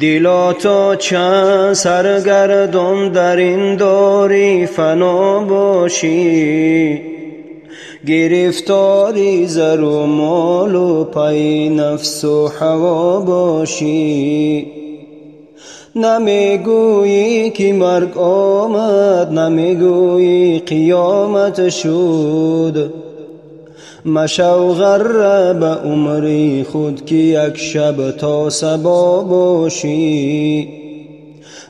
دلا تا چند سرگردان در این داری فنا باشی، گرفتاری زر و مال و پای نفس و هوا باشی. نمیگویی که مرگ آمد، نمیگویی قیامت شد. مشو غره به عمری خود که یک شب تا صبا باشی.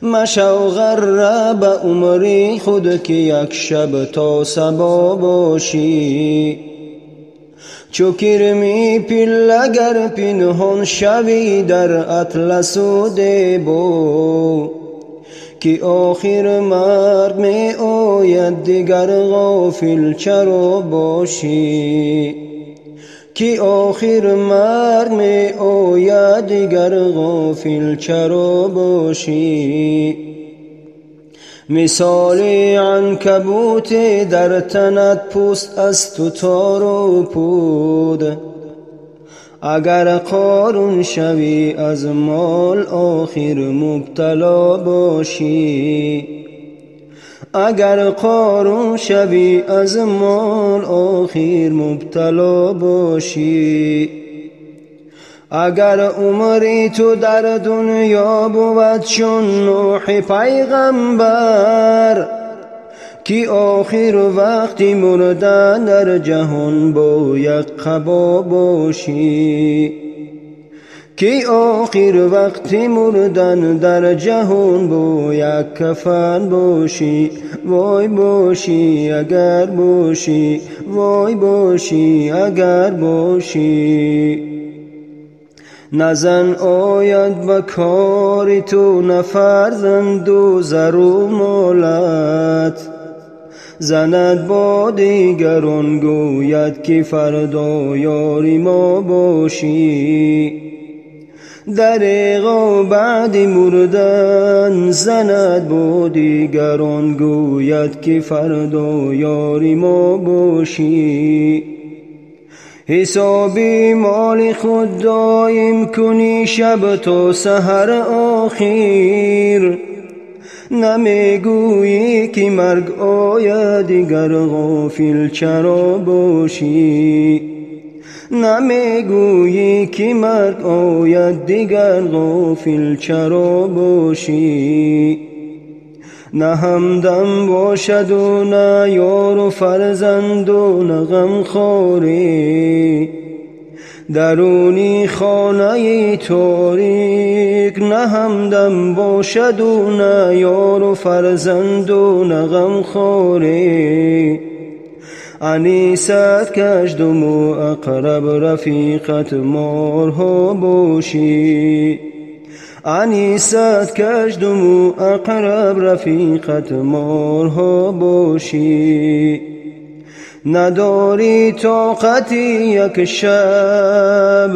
مشو غره به عمری خود که یک شب تا صبا باشی. چو کرمی پیله گر پنهان شوی در اطلس و دیبا، که آخر مرگ می آید دیگر غافل چرا باشی. که آخر مرگ می آید دیگر غافل چرا باشی. مثال عنکبوت در تنت پوست از تو تار و پود، اگر قارون شوی از مال آخر مبتلا باشی. اگر قارون شوی از مال آخر مبتلا باشی. اگر عمری تو در دنیا بود چون نوح پیغمبر، که آخر وقتی مردن در جهان با یک قبا باشی. که آخر وقتی مردن در جهان با یک کفن باشی. وای باشی اگر باشی، وای باشی اگر باشی. نه زن آید به کار تو، نه فرزند و زر و مالت. زند با دیگران گوید که فردا یاری ما باشی. دریغا بعد مردن زند با دیگران گوید که فردا یاری ما باشی. حسابی مال خود دایم کنی شب تا سحر آخر. نمیگویی که مرگ آید دیگر غافل چرا باشی. نمیگویی که مرگ آید دیگر غافل چرا باشی. نه همدم باشد و نه یار و فرزند و نه غمخواری. درونی خانه تاریک نه همدم باشد و نه یار و فرزند و نه غمخواری. انیست کژدم و اقرب رفیقت مارها باشی. انیست کژدم و اقرب رفیقت مارها باشی. نداری طاقتی یک شب،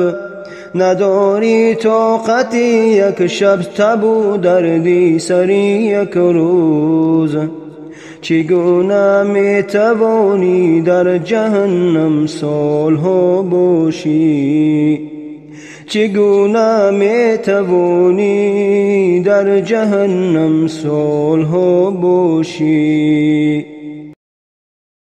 نداری طاقتی یک شب تب و دردی سری یک روز. چگونه می توانی در جهنم سالها باشی. چگونه می توانی در جهنم سالها باشی.